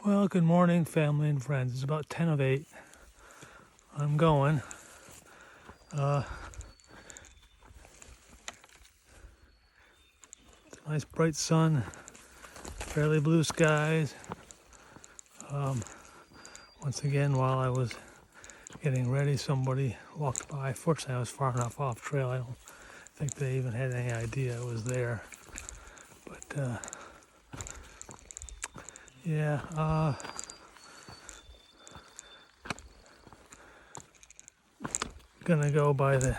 Well, good morning, family and friends. It's about 10 of 8. I'm going. It's a nice bright sun, fairly blue skies. Once again, while I was getting ready, somebody walked by. Fortunately, I was far enough off trail. I don't think they even had any idea it was there. But, yeah, gonna go by the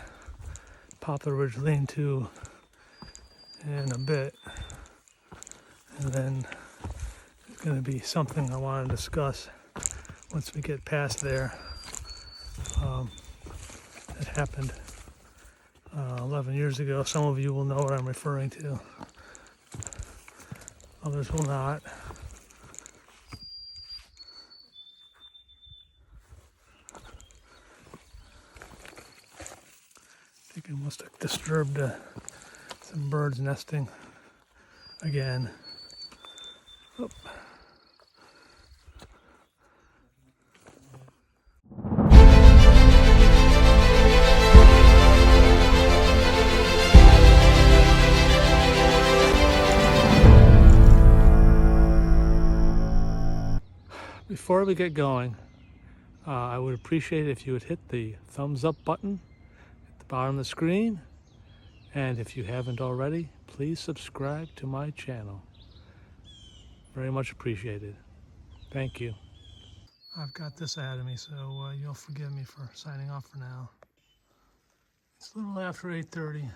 Poplar Ridge Lean-to in a bit, and then there's gonna be something I want to discuss once we get past there. That happened 11 years ago. Some of you will know what I'm referring to. Others will not. I think I must have disturbed some birds nesting again. Oop. Before we get going, I would appreciate it if you would hit the thumbs up button at the bottom of the screen. And if you haven't already, please subscribe to my channel. Very much appreciated. Thank you. I've got this ahead of me, so you'll forgive me for signing off for now. It's a little after 8:30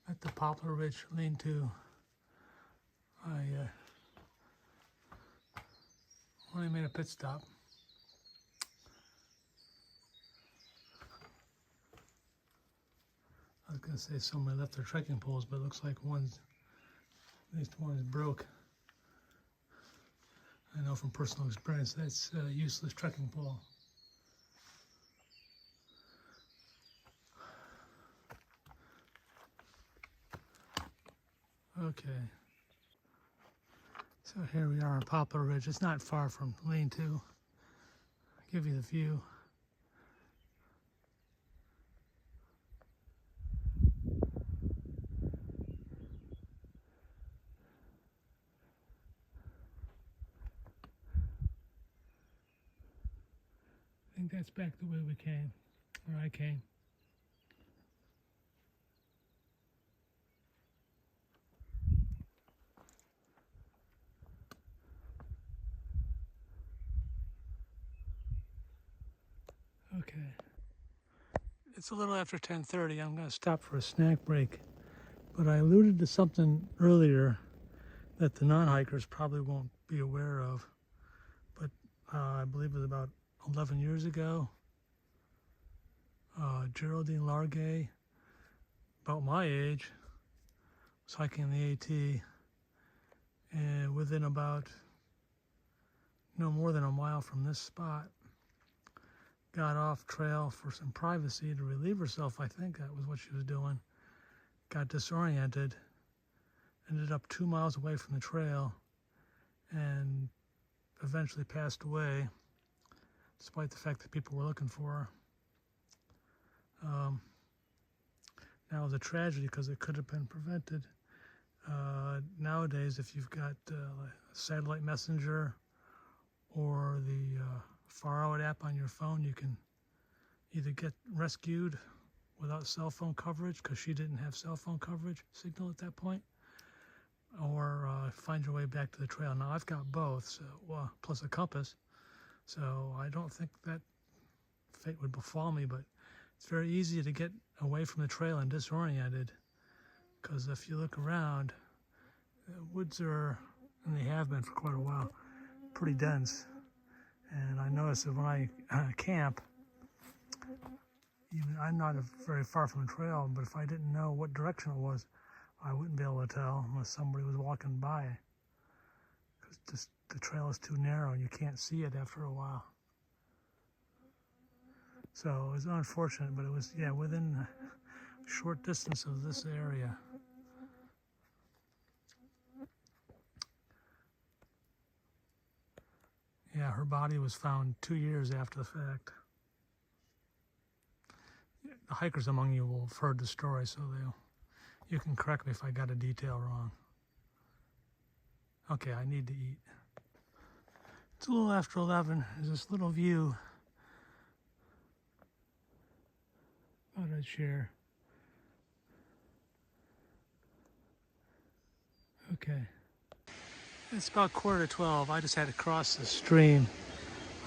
at the Poplar Ridge Lean-to. I only made a pit stop. I was going to say somebody left their trekking poles, but it looks like at least one is broke. I know from personal experience that's a useless trekking pole. Okay. So here we are on Poplar Ridge. It's not far from Lean-to. I'll give you the view. I think that's back the way we came, where I came. Okay. It's a little after 10:30. I'm going to stop for a snack break. But I alluded to something earlier that the non-hikers probably won't be aware of. But I believe it was about 11 years ago. Geraldine Largay, about my age, was hiking the AT, and within about no more than a mile from this spot, got off trail for some privacy to relieve herself. I think that was what she was doing. Got disoriented, ended up 2 miles away from the trail, and eventually passed away, despite the fact that people were looking for her. Now it was a tragedy because it could have been prevented. Nowadays, if you've got a satellite messenger or the Far Out app on your phone, you can either get rescued without cell phone coverage, because she didn't have cell phone coverage signal at that point, or find your way back to the trail. Now I've got both, so plus a compass, so I don't think that fate would befall me, but it's very easy to get away from the trail and disoriented, because if you look around, the woods are, and they have been for quite a while, pretty dense. And I notice that when I camp, even I'm not very far from the trail, but if I didn't know what direction it was, I wouldn't be able to tell unless somebody was walking by, because the trail is too narrow and you can't see it after a while. So it was unfortunate, but it was, within a short distance of this area. Yeah, her body was found 2 years after the fact. The hikers among you will have heard the story, so you can correct me if I got a detail wrong. Okay, I need to eat. It's a little after 11. There's this little view. Thought I'd share. Okay. It's about 11:45. I just had to cross the stream.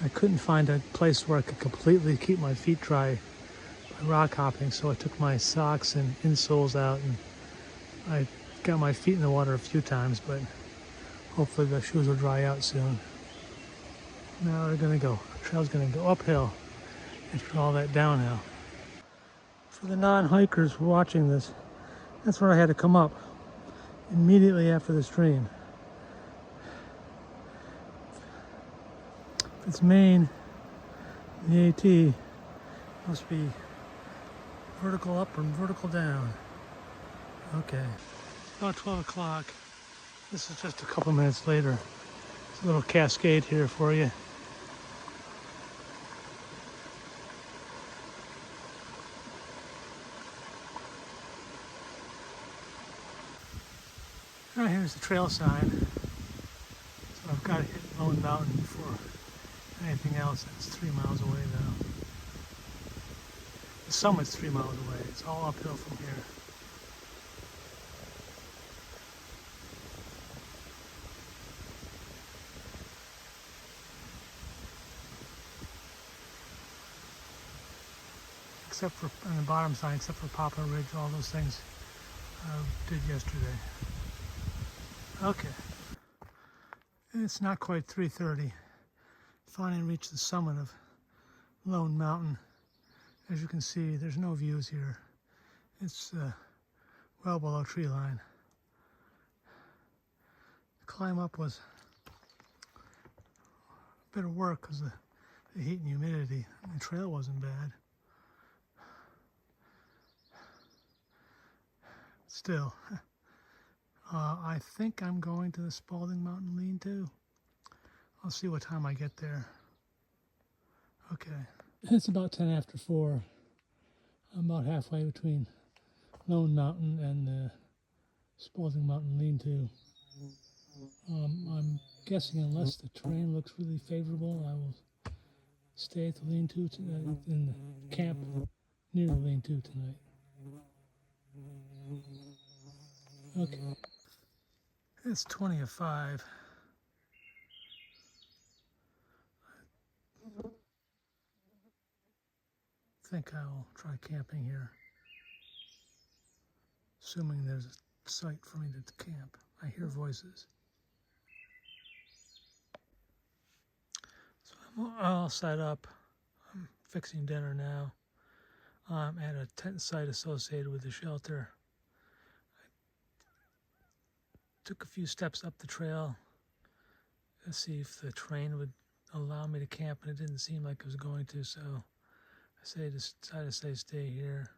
I couldn't find a place where I could completely keep my feet dry by rock hopping, so I took my socks and insoles out, and I got my feet in the water a few times, but hopefully the shoes will dry out soon. Now they're gonna go. The trail's gonna go uphill after all that downhill. For the non-hikers watching this, that's where I had to come up immediately after the stream. If it's Maine, the AT must be vertical up and vertical down. Okay, about 12 o'clock. This is just a couple minutes later. There's a little cascade here for you. Now here's the trail sign. So I've got to hit Lone Mountain before anything else. That's 3 miles away though. The summit's 3 miles away. It's all uphill from here. Except for on the bottom sign, except for Poplar Ridge, all those things I did yesterday. Okay. It's not quite 3:30. Finally reached the summit of Lone Mountain. As you can see, there's no views here. It's well below tree line. The climb up was a bit of work because of the heat and humidity. The trail wasn't bad. Still, I think I'm going to the Spaulding Mt Lean-to. I'll see what time I get there. Okay. It's about 10 after 4. I'm about halfway between Lone Mountain and the Spaulding Mt Lean-to. I'm guessing unless the terrain looks really favorable, I will stay at the lean-to in the camp near the lean-to tonight. Okay. It's 20 of 5. I think I'll try camping here, assuming there's a site for me to camp. I hear voices. So I'm all set up. I'm fixing dinner now. I'm at a tent site associated with the shelter. I took a few steps up the trail to see if the terrain would allow me to camp, and it didn't seem like it was going to, so I decided to stay here.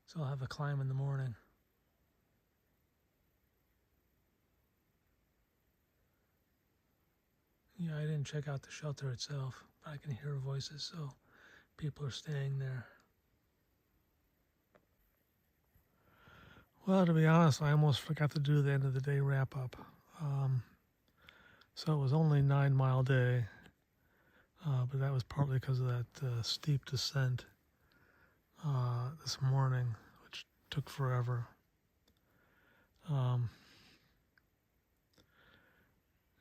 So I'll have a climb in the morning. Yeah, I didn't check out the shelter itself, but I can hear voices, so people are staying there. Well, to be honest, I almost forgot to do the end of the day wrap up. So it was only a 9-mile day, but that was partly because of that steep descent this morning, which took forever. And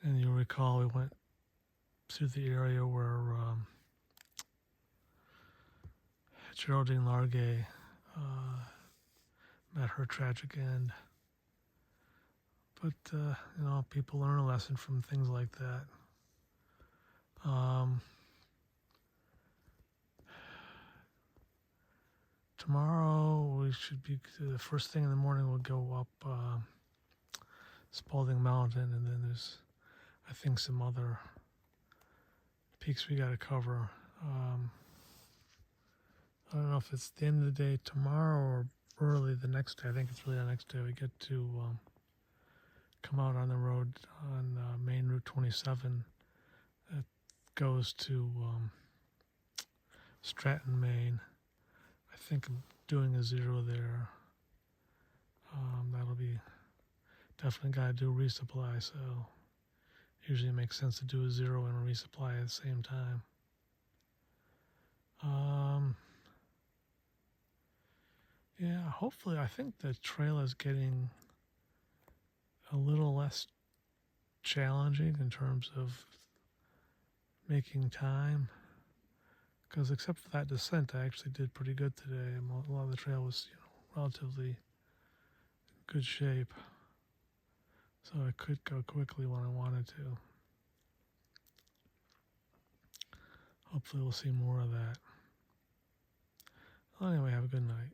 you'll recall we went through the area where Geraldine Largay met her tragic end. But, people learn a lesson from things like that. Tomorrow we should be, the first thing in the morning we'll go up Spaulding Mountain, and then there's, I think, some other peaks we got to cover. I don't know if it's the end of the day tomorrow or early the next day. I think it's really the next day we get to come out on the road on Main Route 27 at goes to Stratton, Maine. I think I'm doing a 0 there. That'll be definitely got to do resupply, so usually it makes sense to do a 0 and a resupply at the same time. Yeah, hopefully, I think the trail is getting a little less challenging in terms of making time. Because except for that descent, I actually did pretty good today. A lot of the trail was, relatively good shape. So I could go quickly when I wanted to. Hopefully we'll see more of that. Well, anyway, have a good night.